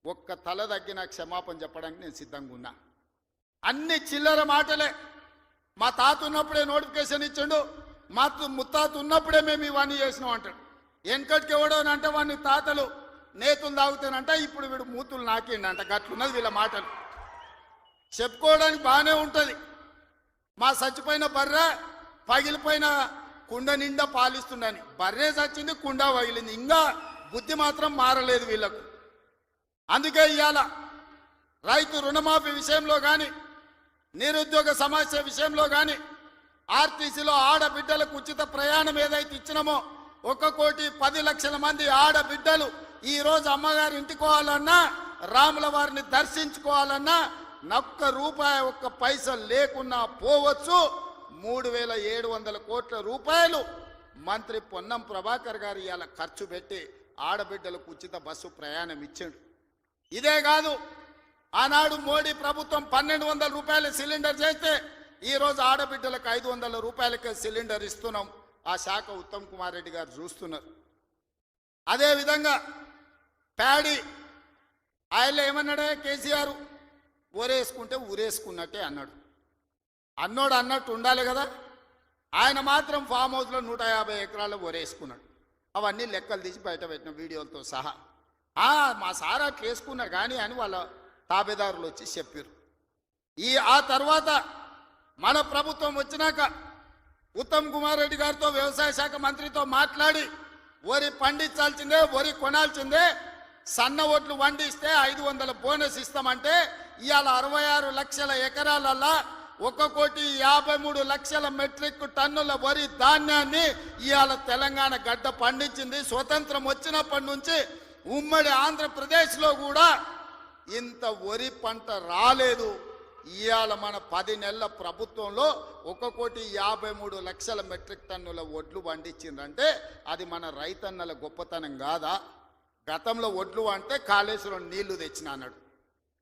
ఒక్క తల తగ్గిన క్షమాపణ చెప్పడానికి నేను సిద్ధంగా ఉన్నా. అన్ని చిల్లర మాటలే. మా తాత ఉన్నప్పుడే నోటిఫికేషన్ ఇచ్చిండు, మా ముత్తాత ఉన్నప్పుడే మేము ఇవన్నీ చేసినాం అంటాడు. వెనకటికి ఎవడోనంటే వాడిని తాతలు నేతులు తాగుతానంట, ఇప్పుడు వీడు మూతులు నాకిండంట. గట్లున్నది వీళ్ళ మాటలు. చెప్పుకోవడానికి బాగానే ఉంటుంది. మా చచ్చిపోయిన బర్రె పగిలిపోయిన కుండ నిండా పాలిస్తుండని. బర్రె చచ్చింది, కుండ పగిలింది, ఇంకా బుద్ధి మాత్రం మారలేదు వీళ్ళకు. అందుకే ఇవాళ రైతు రుణమాఫీ విషయంలో కానీ, నిరుద్యోగ సమస్య విషయంలో కానీ, ఆర్టీసీలో ఆడబిడ్డలకు ఉచిత ప్రయాణం ఏదైతే ఇచ్చినామో 1,10,00,000 మంది ఆడబిడ్డలు ఈరోజు అమ్మగారి ఇంటికి పోవాలన్నా, రాముల వారిని దర్శించుకోవాలన్నా ఒక్క రూపాయి ఒక్క పైస లేకున్నా పోవచ్చు. 3,700 కోట్ల రూపాయలు మంత్రి పొన్నం ప్రభాకర్ గారు ఇవాళ ఖర్చు పెట్టి ఆడబిడ్డలకు ఉచిత బస్సు ప్రయాణం ఇచ్చాడు. ఇదే కాదు, ఆనాడు మోడీ ప్రభుత్వం 1,200 రూపాయల సిలిండర్ చేస్తే ఈరోజు ఆడబిడ్డలకు 500 రూపాయలకే సిలిండర్ ఇస్తున్నాం. ఆ శాఖ ఉత్తమ్ కుమార్ రెడ్డి గారు చూస్తున్నారు. అదేవిధంగా ప్యాడీ ఆయన ఏమన్నాడే కేసీఆర్, ఊరేసుకుంటే ఊరేసుకున్నట్టే అన్నాడు. అన్నోడు అన్నట్టు ఉండాలి కదా. ఆయన మాత్రం ఫామ్ హౌస్లో 150 ఎకరాలు ఊరేసుకున్నాడు. అవన్నీ లెక్కలు తీసి బయట పెట్టిన వీడియోలతో సహా. మా సార్ అట్లా వేసుకున్నారు కానీ అని వాళ్ళ తాబేదారులు వచ్చి చెప్పారు. ఆ తర్వాత మన ప్రభుత్వం వచ్చినాక ఉత్తమ్ కుమార్ రెడ్డి గారితో వ్యవసాయ శాఖ మంత్రితో మాట్లాడి వరి పండించాల్సిందే, వరి కొనాల్సిందే, సన్న ఓట్లు వండిస్తే 500 బోనస్ ఇస్తామంటే ఇవాళ 66 లక్షల ఎకరాలల్లా 1,53,00,000 మెట్రిక్ టన్నుల వరి ధాన్యాన్ని ఇవాళ తెలంగాణ గడ్డ పండించింది. స్వతంత్రం వచ్చినప్పటి నుంచి ఉమ్మడి ఆంధ్రప్రదేశ్లో కూడా ఇంత వరి పంట రాలేదు. ఇవాళ మన 10 నెలల ప్రభుత్వంలో 1,53,00,000 మెట్రిక్ టన్నుల వడ్లు పండించిందంటే అది మన రైతన్నల గొప్పతనం కాదా? గతంలో వడ్లు అంటే కాళేశ్వరం నీళ్లు తెచ్చిన అన్నాడు.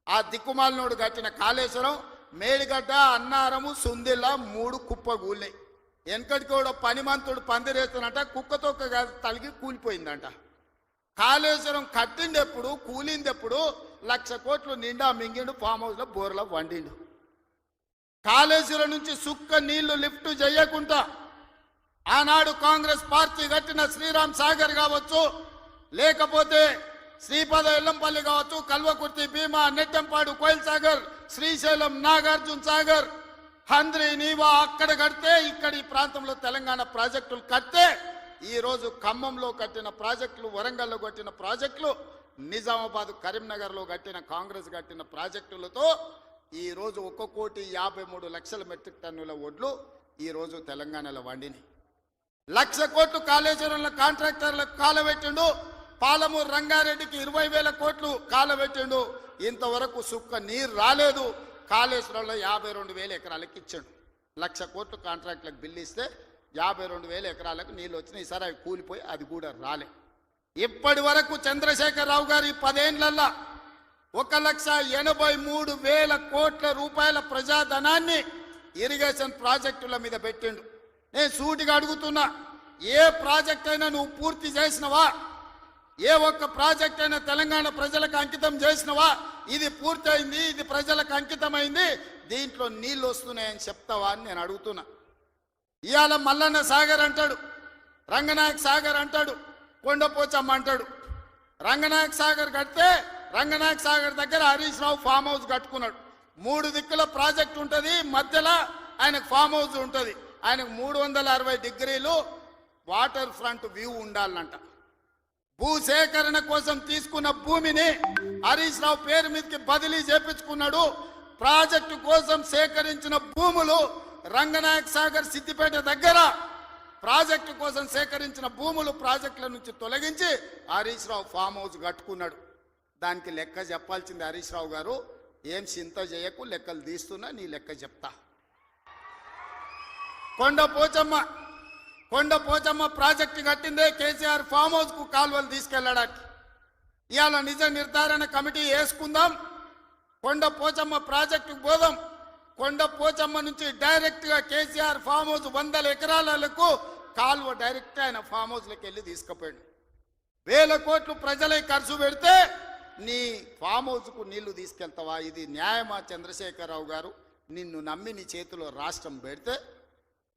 ఆ దిక్కుమాలినోడు కట్టిన కాళేశ్వరం మేడిగడ్డ, అన్నారము, సుందిల్ల 3 కుప్పగూలినాయి. వెనకటికి కూడా పనిమంతుడు పందిరేస్తున్నట కుక్కతో తలిగి కూలిపోయిందంట. కాళేశ్వరం కట్టిండెప్పుడు కూలిందెప్పుడు 1,00,000 కోట్లు నిండా మింగిండు, ఫామ్ హౌస్లో బోర్లో వండిండు. కాళేశ్వరం నుంచి సుక్క నీళ్లు లిఫ్ట్ చేయకుండా ఆనాడు కాంగ్రెస్ పార్టీ కట్టిన శ్రీరామ్ సాగర్ కావచ్చు, లేకపోతే శ్రీపద ఎల్లంపల్లి కావచ్చు, కల్వకుర్తి, భీమా, నెట్టంపాడు, కోయిల్ సాగర్, శ్రీశైలం, నాగార్జున సాగర్, హంద్రి, నీవా అక్కడ కడితే ఇక్కడ ఈ ప్రాంతంలో తెలంగాణ ప్రాజెక్టులు కడితే ఈరోజు ఖమ్మంలో కట్టిన ప్రాజెక్టులు, వరంగల్లో కట్టిన ప్రాజెక్టులు, నిజామాబాద్, కరీంనగర్లో కట్టిన కాంగ్రెస్ కట్టిన ప్రాజెక్టులతో ఈరోజు 1,53,00,000 మెట్రిక్ టన్నుల వడ్లు ఈరోజు తెలంగాణలో వండినాయి. 1,00,000 కోట్లు కాళేశ్వరంలో కాంట్రాక్టర్లకు కాలబెట్టిండు. పాలమూరు రంగారెడ్డికి 20,000 కోట్లు కాలబెట్టిండు. ఇంతవరకు సుక్క నీరు రాలేదు. కాళేశ్వరంలో 52,000 ఎకరాలకు ఇచ్చాడు. 1,00,000 కోట్లు కాంట్రాక్టులకు బిల్లు ఇస్తే 52,000 ఎకరాలకు నీళ్ళు వచ్చినాయి. ఈసారి అవి కూలిపోయి అది కూడా రాలే. ఇప్పటి వరకు చంద్రశేఖరరావు గారి 10 ఏళ్లల్లా 1,83,000 కోట్ల రూపాయల ప్రజాధనాన్ని ఇరిగేషన్ ప్రాజెక్టుల మీద పెట్టిండు. నేను సూటిగా అడుగుతున్నా, ఏ ప్రాజెక్ట్ అయినా నువ్వు పూర్తి చేసినవా? ఏ ఒక్క ప్రాజెక్ట్ అయినా తెలంగాణ ప్రజలకు అంకితం చేసినవా? ఇది పూర్తయింది, ఇది ప్రజలకు అంకితమైంది, దీంట్లో నీళ్ళు వస్తున్నాయని చెప్తావా అని నేను అడుగుతున్నా. ఇవాళ మల్లన్న సాగర్ అంటాడు, రంగనాయక్ సాగర్ అంటాడు, కొండపోచమ్మ అంటాడు. రంగనాయక్ సాగర్ కడితే రంగనాయక్ సాగర్ దగ్గర హరీష్ రావు ఫామ్ హౌస్ కట్టుకున్నాడు. 3 దిక్కుల ప్రాజెక్ట్ ఉంటుంది, మధ్యలో ఆయనకు ఫామ్ హౌస్ ఉంటుంది. ఆయనకు 360 డిగ్రీలు వాటర్ ఫ్రంట్ వ్యూ ఉండాలంట. భూసేకరణ కోసం తీసుకున్న భూమిని హరీష్ రావు పేరు మీదకి బదిలీ చేపించుకున్నాడు. ప్రాజెక్టు కోసం సేకరించిన భూములు రంగనాయక్ సాగర్, సిద్దిపేట దగ్గర ప్రాజెక్టు కోసం సేకరించిన భూములు ప్రాజెక్టుల నుంచి తొలగించి హరీష్ రావు ఫామ్ హౌస్ కట్టుకున్నాడు. దానికి లెక్క చెప్పాల్సింది హరీష్ రావు గారు. ఏం చింత చేయకు, లెక్కలు తీస్తున్నా, నీ లెక్క చెప్తా. కొండపోచమ్మ ప్రాజెక్టు కట్టిందే కేసీఆర్ ఫామ్ హౌస్ కు కాలువలు తీసుకెళ్లడానికి. ఇవాళ నిజ నిర్ధారణ కమిటీ వేసుకుందాం, కొండపోచమ్మ ప్రాజెక్టుకు పోదాం. కొండపోచమ్మ నుంచి డైరెక్ట్ గా కేసీఆర్ ఫామ్ హౌస్ 100 ఎకరాలకు కాలువ డైరెక్ట్ ఆయన ఫామ్ హౌస్లోకి వెళ్ళి తీసుకుపోయాడు. 1,000 కోట్లు ప్రజలే ఖర్చు పెడితే నీ ఫామ్ హౌస్కు నీళ్లు తీసుకెళ్తావా? ఇది న్యాయమా? చంద్రశేఖరరావు గారు, నిన్ను నమ్మి నీ చేతిలో రాష్ట్రం పెడితే,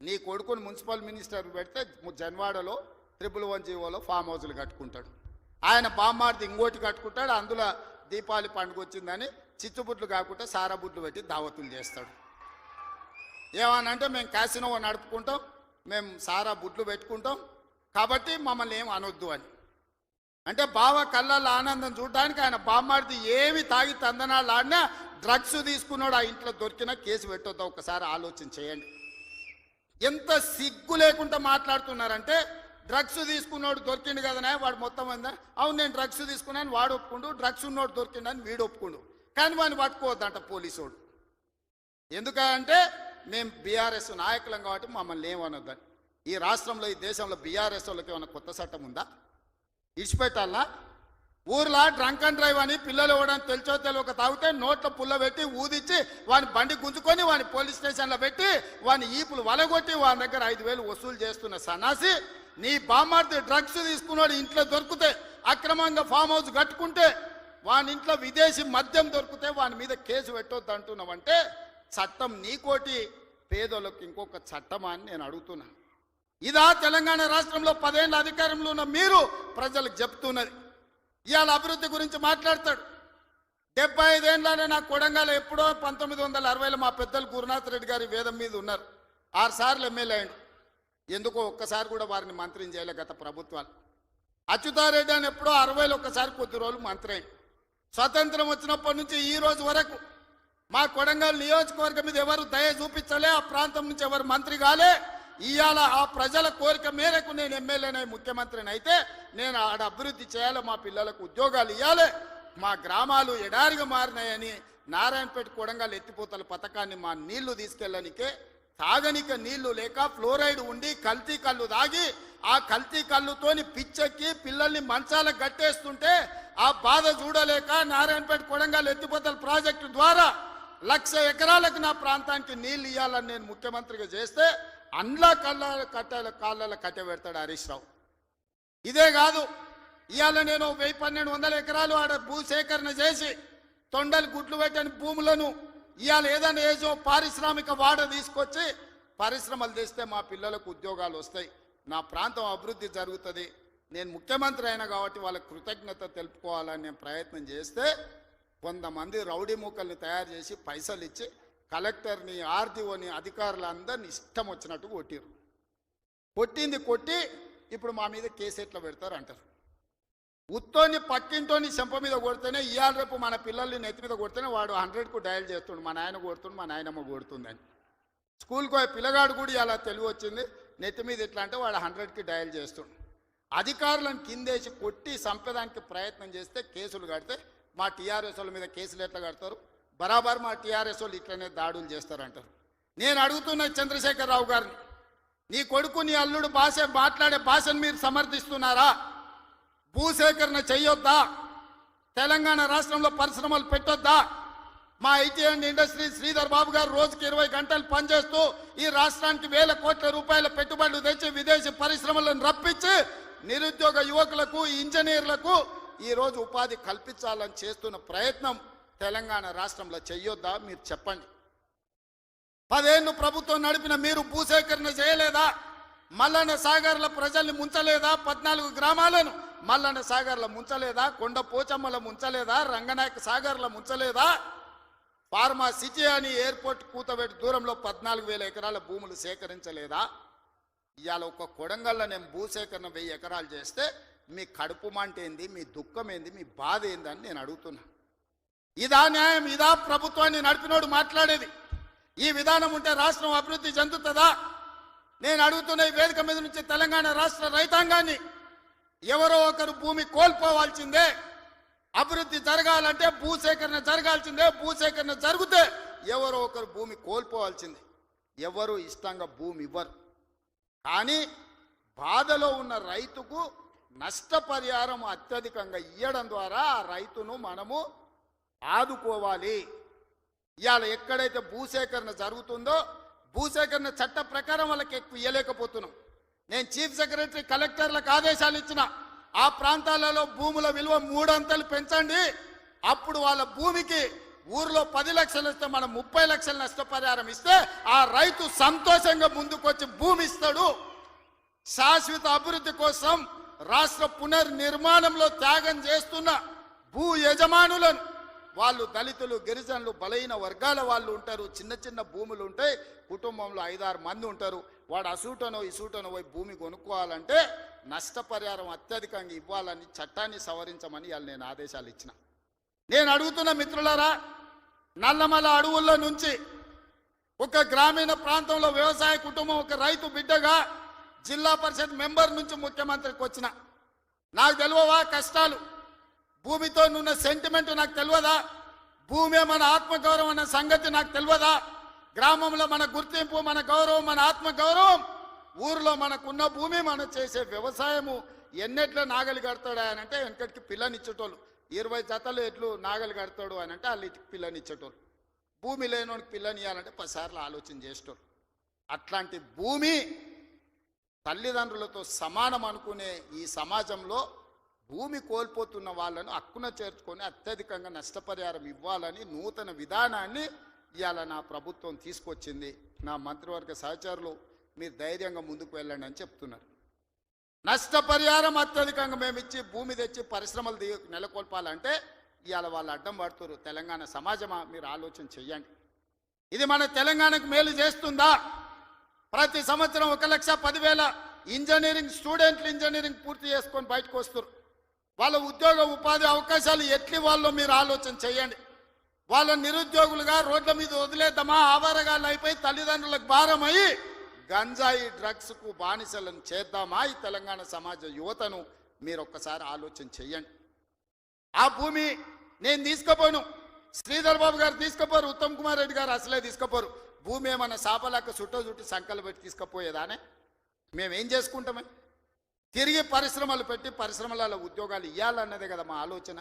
నీ కొడుకుని మున్సిపల్ మినిస్టర్ పెడితే జన్వాడలో 111 ఫామ్ హౌస్లు కట్టుకుంటాడు. ఆయన బామ్మార్ది ఇంకోటి కట్టుకుంటాడు. అందులో దీపావళి పండుగ వచ్చిందని చిచ్చుబుడ్లు కాకుండా సారాబుడ్లు పెట్టి దావతులు చేస్తాడు. ఏమనంటే మేము క్యాసినో నడుపుకుంటాం, మేము సారా బుడ్లు పెట్టుకుంటాం, కాబట్టి మమ్మల్ని ఏం అనొద్దు అని. అంటే బావ కళ్ళల్లో ఆనందం చూడడానికి ఆయన బామ్మార్ది ఏమి తాగి తందనాలు ఆడినా డ్రగ్స్ తీసుకున్నాడు, ఆ ఇంట్లో దొరికినా కేసు పెట్టొద్దా? ఒకసారి ఆలోచన చేయండి. ఎంత సిగ్గు లేకుండా మాట్లాడుతున్నారంటే, డ్రగ్స్ తీసుకున్నాడు దొరికిండు కదనే వాడు మొత్తం అందా, అవును నేను డ్రగ్స్ తీసుకున్నాను వాడు ఒప్పుకుండు, డ్రగ్స్ ఉన్నోడు దొరికిండని వీడు ఒప్పుకుండు. కానీ వాడిని పట్టుకోవద్దంట పోలీసోడు. ఎందుకంటే మేము బీఆర్ఎస్ నాయకులం కాబట్టి మమ్మల్ని ఏమనొద్దని. ఈ రాష్ట్రంలో ఈ దేశంలో బీఆర్ఎస్ వాళ్ళకి ఏమైనా కొత్త చట్టం ఉందా? ఇడిచిపెట్టాలా? ఊర్లో డ్రంక్ అండ్ డ్రైవ్ అని పిల్లలు ఇవ్వడానికి తెలిసో తెలియక తాగితే నోట్లో పుల్ల పెట్టి ఊదిచ్చి వాని బండి గుంజుకొని వాని పోలీస్ స్టేషన్లో పెట్టి వాని ఈపులు వలగొట్టి వాని దగ్గర 5,000 వసూలు చేస్తున్న సన్నాసి, నీ బామ్మార్ది డ్రగ్స్ తీసుకున్నాడు ఇంట్లో దొరికితే, అక్రమంగా ఫామ్ హౌస్ కట్టుకుంటే, వాని ఇంట్లో విదేశీ మద్యం దొరికితే వాని మీద కేసు పెట్టొద్దు అంటున్నావంటే చట్టం నీకోటి, పేదోళ్ళకి ఇంకొక చట్టమా అని నేను అడుగుతున్నా. ఇదా తెలంగాణ రాష్ట్రంలో 10 ఏళ్ళ అధికారంలో ఉన్న మీరు ప్రజలకు చెప్తున్నది? ఇవాళ అభివృద్ధి గురించి మాట్లాడతాడు. 75 ఏళ్ళనే నా కొడంగల్ ఎప్పుడో 1960లో మా పెద్దలు గురునాథ్ రెడ్డి గారి వేదం మీద ఉన్నారు. 6 సార్లు ఎమ్మెల్యే అయ్యాడు. ఎందుకో ఒక్కసారి కూడా వారిని మంత్రిని చేయలే గత ప్రభుత్వాలు. అచ్యుతారెడ్డి అని ఎప్పుడో 60లో ఒక్కసారి కొద్ది రోజులు మంత్రి అయ్యాడు. స్వతంత్రం వచ్చినప్పటి నుంచి ఈ రోజు వరకు మా కొడంగల్ నియోజకవర్గం మీద ఎవరు దయ చూపించలే, ఆ ప్రాంతం నుంచి ఎవరు మంత్రి కాలే. ఇవాళ ఆ ప్రజల కోరిక మేరకు నేను ఎమ్మెల్యేనై ముఖ్యమంత్రిని అయితే నేను ఆడ అభివృద్ధి చేయాలి, మా పిల్లలకు ఉద్యోగాలు ఇవ్వాలి, మా గ్రామాలు ఎడారిగా మారినాయని నారాయణపేట కొడంగల్ ఎత్తిపోతల పథకాన్ని మా నీళ్లు తీసుకెళ్ళనికే తాగనిక నీళ్లు లేక ఫ్లోరైడ్ ఉండి కల్తీ కళ్ళు తాగి ఆ కల్తీ కళ్ళుతోని పిచ్చెక్కి పిల్లల్ని మంచాలకు గట్టేస్తుంటే ఆ బాధ చూడలేక నారాయణపేట కొడంగల్ ఎత్తిపోతల ప్రాజెక్టు ద్వారా 1,00,000 ఎకరాలకు నా ప్రాంతానికి నీళ్లు ఇవ్వాలని నేను ముఖ్యమంత్రిగా చేస్తే అండ్ల కాళ్ళ కట్టె పెడతాడు హరీష్ రావు. ఇదే కాదు, ఇవాళ నేను 1,000-1,200 ఎకరాలు ఆడ భూసేకరణ చేసి తొండలు గుడ్లు పెట్టని భూములను ఇవాళ ఏదైనా ఏజో పారిశ్రామిక వాడ తీసుకొచ్చి పరిశ్రమలు తెస్తే మా పిల్లలకు ఉద్యోగాలు వస్తాయి, నా ప్రాంతం అభివృద్ధి జరుగుతుంది. నేను ముఖ్యమంత్రి అయినా కాబట్టి వాళ్ళకి కృతజ్ఞత తెలుపుకోవాలని నేను ప్రయత్నం చేస్తే కొంతమంది రౌడీ మూకల్ని తయారు చేసి పైసలు ఇచ్చి కలెక్టర్ని, ఆర్డీఓని, అధికారులందరినీ ఇష్టం వచ్చినట్టు కొట్టిరు. కొట్టి ఇప్పుడు మా మీద కేసు ఎట్లా పెడతారు అంటారు. ఉత్తోని పక్కింటోని చెంప మీద కొడితేనే ఇవాళ రేపు మన పిల్లల్ని నెత్తి మీద కొడితేనే వాడు 100కు డయల్ చేస్తుండు, మా నాయన కొడుతుండు, మా నాయనమ్మ కొడుతుందని. స్కూల్కి పోయే పిల్లగాడు కూడా ఇలా తెలివి వచ్చింది, నెత్తి మీద ఎట్లా అంటే వాడు 100కి డయల్ చేస్తుండు. అధికారులను కిందేసి కొట్టి చంపేదానికి ప్రయత్నం చేస్తే కేసులు కడితే మా టీఆర్ఎస్ వాళ్ళ మీద కేసులు ఎట్లా కడతారు? బరాబర్ మా టీఆర్ఎస్ వాళ్ళు ఇట్లనే దాడులు చేస్తారంటారు. నేను అడుగుతున్న చంద్రశేఖరరావు గారిని, నీ కొడుకు నీ అల్లుడు మాట్లాడే భాషను మీరు సమర్థిస్తున్నారా? భూసేకరణ చెయ్యొద్దా? తెలంగాణ రాష్ట్రంలో పరిశ్రమలు పెట్టొద్దా? మా IT and industry Sridhar Babu గారు రోజుకి 20 గంటలు పనిచేస్తూ ఈ రాష్ట్రానికి 1,000 కోట్ల రూపాయల పెట్టుబడులు తెచ్చి విదేశీ పరిశ్రమలను రప్పించి నిరుద్యోగ యువకులకు, ఇంజనీర్లకు ఈరోజు ఉపాధి కల్పించాలని చేస్తున్న ప్రయత్నం తెలంగాణ రాష్ట్రంలో చెయ్యొద్దా? మీరు చెప్పండి. 10 ఏళ్ళు ప్రభుత్వం నడిపిన మీరు భూసేకరణ చేయలేదా? మల్లన్న సాగర్ల ప్రజల్ని ముంచలేదా? 14 గ్రామాలను మల్లన్న సాగర్ల ముంచలేదా? కొండ పోచమ్మల ముంచలేదా? రంగనాయక సాగర్ల ముంచలేదా? ఫార్మా సిటీ అని ఎయిర్పోర్ట్ కూతబెట్టి దూరంలో 14,000 ఎకరాల భూములు సేకరించలేదా? ఇవాళ ఒక కొడంగల్లో నేను భూసేకరణ 1000 ఎకరాలు చేస్తే మీ కడుపు మంట ఏంది, మీ దుఃఖం ఏంది, మీ బాధ ఏంది అని నేను అడుగుతున్నా. ఇదా న్యాయం? ఇదా ప్రభుత్వాన్ని నడిపినోడు మాట్లాడేది? ఈ విధానం ఉంటే రాష్ట్రం అభివృద్ధి చెందుతుందా? నేను అడుగుతున్న ఈ వేదిక మీద నుంచి తెలంగాణ రాష్ట్ర రైతాంగాన్ని, ఎవరో ఒకరు భూమి కోల్పోవాల్సిందే. అభివృద్ధి జరగాలంటే భూసేకరణ జరగాల్సిందే. భూసేకరణ జరిగితే ఎవరో ఒకరు భూమి కోల్పోవాల్సిందే. ఎవరు ఇష్టంగా భూమి ఇవ్వరు. కానీ బాధలో ఉన్న రైతుకు నష్టపరిహారం అత్యధికంగా ఇవ్వడం ద్వారా ఆ రైతును మనము ఆదుకోవాలి. ఇవాళ ఎక్కడైతే భూసేకరణ జరుగుతుందో భూసేకరణ చట్ట ప్రకారం వాళ్ళకి ఎక్కువ ఇవ్వలేకపోతున్నాం. నేను చీఫ్ సెక్రటరీ కలెక్టర్లకు ఆదేశాలు ఇచ్చిన, ఆ ప్రాంతాలలో భూముల విలువ 3 అంతలు పెంచండి. అప్పుడు వాళ్ళ భూమికి ఊర్లో 10 లక్షలు ఇస్తే మనం 30 లక్షల నష్టపరిహారం ఇస్తే ఆ రైతు సంతోషంగా ముందుకొచ్చి భూమి ఇస్తాడు. శాశ్వత అభివృద్ధి కోసం రాష్ట్ర పునర్నిర్మాణంలో త్యాగం చేస్తున్న భూ యజమానులను, వాళ్ళు దళితులు, గిరిజనులు, బలహీన వర్గాల వాళ్ళు ఉంటారు. చిన్న చిన్న భూములు ఉంటాయి, కుటుంబంలో 5-6 మంది ఉంటారు. వాడు అసూటనో ఇసూటనో పోయి భూమి కొనుక్కోవాలంటే నష్టపరిహారం అత్యధికంగా ఇవ్వాలని చట్టాన్ని సవరించమని వాళ్ళు నేను ఆదేశాలు ఇచ్చిన. నేను అడుగుతున్న మిత్రులారా, నల్లమల అడవుల్లో నుంచి ఒక గ్రామీణ ప్రాంతంలో వ్యవసాయ కుటుంబం, ఒక రైతు బిడ్డగా జిల్లా పరిషత్ మెంబర్ నుంచి ముఖ్యమంత్రికి వచ్చిన, నాకు తెలియవా కష్టాలు? భూమితో ఉన్న సెంటిమెంట్ నాకు తెలియదా? భూమే మన ఆత్మగౌరవం అన్న సంగతి నాకు తెలియదా? గ్రామంలో మన గుర్తింపు, మన గౌరవం, మన ఆత్మగౌరవం. ఊరిలో మనకున్న భూమి, మనం చేసే వ్యవసాయము. ఎన్నెట్ల నాగలి కడతాడా అని అంటే వెనకటికి పిల్లనిచ్చేటోళ్ళు. 20 జతలు ఎట్లు నాగలి కడతాడు అని అంటే వాళ్ళు పిల్లనిచ్చేటోళ్ళు. భూమి లేనోనికి పిల్లని ఇవ్వాలంటే 10 సార్లు ఆలోచన చేసేటోళ్ళు. అట్లాంటి భూమి తల్లిదండ్రులతో సమానం అనుకునే ఈ సమాజంలో భూమి కోల్పోతున్న వాళ్ళను హక్కున చేర్చుకొని అత్యధికంగా నష్టపరిహారం ఇవ్వాలని నూతన విధానాన్ని ఇవాళ నా ప్రభుత్వం తీసుకొచ్చింది. నా మంత్రివర్గ సహచరులు మీరు ధైర్యంగా ముందుకు వెళ్ళండి అని చెప్తున్నారు. నష్టపరిహారం అత్యధికంగా మేము ఇచ్చి భూమి తెచ్చి పరిశ్రమలు నెలకొల్పాలంటే ఇవాళ వాళ్ళు అడ్డం పడుతున్నారు. తెలంగాణ సమాజమా, మీరు ఆలోచన చెయ్యండి. ఇది మన తెలంగాణకు మేలు చేస్తుందా? ప్రతి సంవత్సరం 1,10,000 ఇంజనీరింగ్ స్టూడెంట్లు ఇంజనీరింగ్ పూర్తి చేసుకొని బయటకు వస్తారు. వాళ్ళ ఉద్యోగ ఉపాధి అవకాశాలు ఎట్లి వాళ్ళో మీరు ఆలోచన చేయండి. వాళ్ళ నిరుద్యోగులుగా రోడ్ల మీద వదిలేద్దామా? ఆవారగాళ్ళు అయిపోయి తల్లిదండ్రులకు భారమయ్యి గంజాయి డ్రగ్స్కు బానిసలను చేద్దామా? ఈ తెలంగాణ సమాజ యువతను మీరు ఒక్కసారి ఆలోచన చెయ్యండి. ఆ భూమి నేను తీసుకుపోను, శ్రీధర్ బాబు గారు తీసుకుపోరు, ఉత్తమ్ కుమార్ రెడ్డి గారు అసలే తీసుకుపోరు. భూమి ఏమన్నా సాపలాక చుట్టి సంకలు పెట్టి తీసుకుపోయేదానే? మేమేం చేసుకుంటామే? తిరిగి పరిశ్రమలు పెట్టి పరిశ్రమలలో ఉద్యోగాలు ఇవ్వాలన్నదే కదా మా ఆలోచన.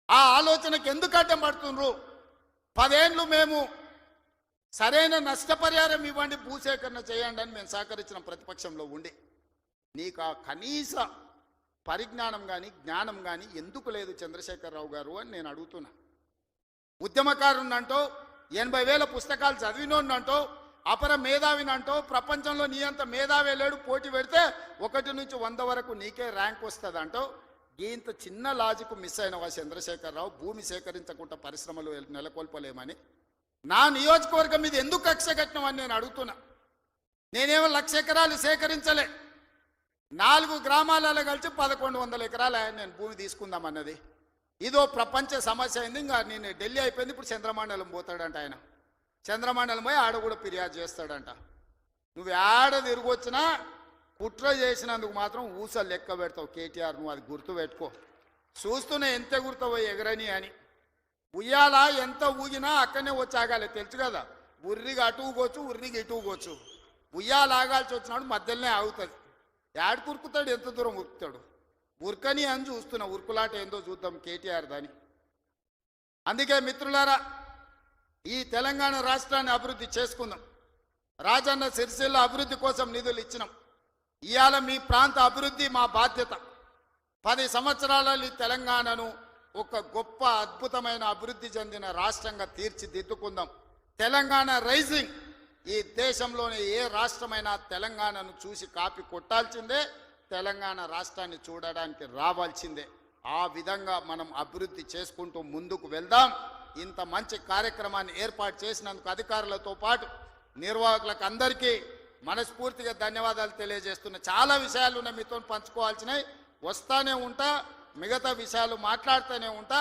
ఆ ఆలోచనకు ఎందుకు అడ్డం పడుతుండ్రు? 10 ఏళ్ళు మేము సరైన నష్టపరిహారం ఇవ్వండి, భూసేకరణ చేయండి అని మేము సహకరించిన ప్రతిపక్షంలో ఉండి నీకు ఆ కనీస పరిజ్ఞానం కానీ జ్ఞానం కానీ ఎందుకు లేదు చంద్రశేఖరరావు గారు అని నేను అడుగుతున్నా. ఉద్యమకారునంటో 80,000 పుస్తకాలు చదివినోన్నంటో అపర మేధావినంటో ప్రపంచంలో నీ అంత మేధావి లేడు, పోటీ పెడితే 1 నుంచి 100 వరకు నీకే ర్యాంక్ వస్తుంది అంటో ఇంత చిన్న లాజిక్ మిస్ అయినవా చంద్రశేఖరరావు? భూమి సేకరించకుండా పరిశ్రమలు నెలకొల్పలేమని నా నియోజకవర్గం మీద ఎందుకు కక్ష కట్టినవని నేను అడుగుతున్నా. నేనేమో 1,00,000 ఎకరాలు సేకరించలే, 4 గ్రామాలలో కలిసి 1,100 ఎకరాలు నేను భూమి తీసుకుందామన్నది. ఇదో ప్రపంచ సమస్య అయింది. ఇంకా నేను ఢిల్లీ అయిపోయింది, ఇప్పుడు చంద్రమండలం పోతాడంట ఆయన. చంద్రమండలం పోయి ఆడ కూడా ఫిర్యాదు చేస్తాడంట. నువ్వు ఆడ తిరిగొచ్చినా కుట్ర చేసినందుకు మాత్రం ఊసలు లెక్క పెడతావు కేటీఆర్. నువ్వు అది గుర్తు పెట్టుకో. చూస్తూనే ఎంత గుర్తావో ఎగరని అని. ఉయ్యాల ఎంత ఊగినా అక్కడనే వచ్చి ఆగాలి, తెలుసు కదా. ఉర్రికి అటు ఊగొచ్చు, ఉర్రికి ఇటు ఊగొచ్చు. ఉయ్యాల ఆగాల్సి వచ్చినాడు మధ్యలోనే ఆగుతుంది. యాడ్ కురుకుతాడు, ఎంత దూరం ఉరుకుతాడు? ఉరకని అని చూస్తున్నా. ఉరుకులాట ఏందో చూద్దాం కేటీఆర్ దాని. అందుకే మిత్రులారా, ఈ తెలంగాణ రాష్ట్రాన్ని అభివృద్ధి చేసుకుందాం. రాజన్న సిరిసిల్ల అభివృద్ధి కోసం నిధులు ఇచ్చినాం. ఇవాళ మీ ప్రాంత అభివృద్ధి మా బాధ్యత. 10 సంవత్సరాలలో ఈ తెలంగాణను ఒక గొప్ప అద్భుతమైన అభివృద్ధి చెందిన రాష్ట్రంగా తీర్చిదిద్దుకుందాం. తెలంగాణ రైజింగ్. ఈ దేశంలోని ఏ రాష్ట్రమైనా తెలంగాణను చూసి కాపీ కొట్టాల్సిందే, తెలంగాణ రాష్ట్రాన్ని చూడడానికి రావాల్సిందే. ఆ విధంగా మనం అభివృద్ధి చేసుకుంటూ ముందుకు వెళ్దాం. ఇంత మంచి కార్యక్రమాన్ని ఏర్పాటు చేసినందుకు అధికారులతో పాటు నిర్వాహకులకు అందరికీ మనస్ఫూర్తిగా ధన్యవాదాలు తెలియజేస్తున్నా. చాలా విషయాలు ఉన్నాయి మీతో పంచుకోవాల్సినవి, వస్తానే ఉంటా, మిగతా విషయాలు మాట్లాడుతూనే ఉంటా.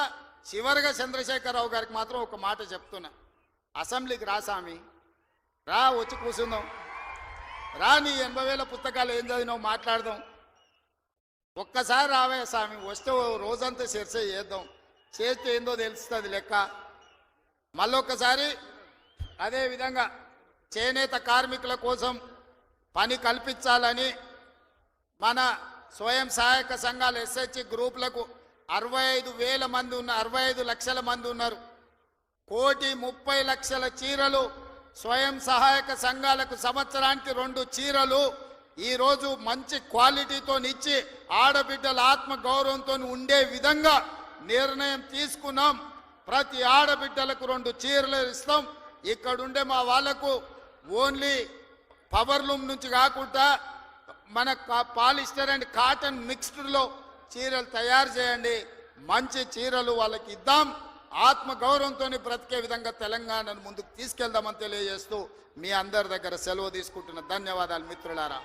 చివరిగా చంద్రశేఖరరావు గారికి మాత్రం ఒక మాట చెప్తున్నా. అసెంబ్లీకి రా స్వామి, రా, వచ్చి కూర్చుందాం. రా, నీ 80,000 పుస్తకాలు ఏం చదివినావు మాట్లాడదాం. ఒక్కసారి రావే స్వామి, వస్తే రోజంతా చర్చ చేద్దాం. చేస్తే ఏందో తెలుస్తుంది లెక్క. మళ్ళొక్కసారి అదేవిధంగా చేనేత కార్మికుల కోసం పని కల్పించాలని మన స్వయం సహాయక సంఘాలు ఎస్హెచ్ గ్రూపులకు 65,000 మంది ఉన్నారు, 65 లక్షల మంది ఉన్నారు. 1,30,00,000 చీరలు స్వయం సహాయక సంఘాలకు సంవత్సరానికి 2 చీరలు ఈరోజు మంచి క్వాలిటీతో ఇచ్చి ఆడబిడ్డల ఆత్మ గౌరవంతో ఉండే విధంగా నిర్ణయం తీసుకున్నాం. ప్రతి ఆడబిడ్డలకు 2 చీరలు ఇస్తాం. ఇక్కడుండే మా వాళ్లకు ఓన్లీ పవర్లూమ్ నుంచి కాకుండా మన పాలిస్టర్ అండ్ కాటన్ మిక్స్డ్లో చీరలు తయారు చేయండి. మంచి చీరలు వాళ్ళకి ఇద్దాం. ఆత్మ గౌరవంతో బ్రతికే విధంగా తెలంగాణను ముందుకు తీసుకెళ్దామని తెలియజేస్తూ మీ అందరి దగ్గర సెలవు తీసుకుంటున్న ధన్యవాదాలు మిత్రులారా.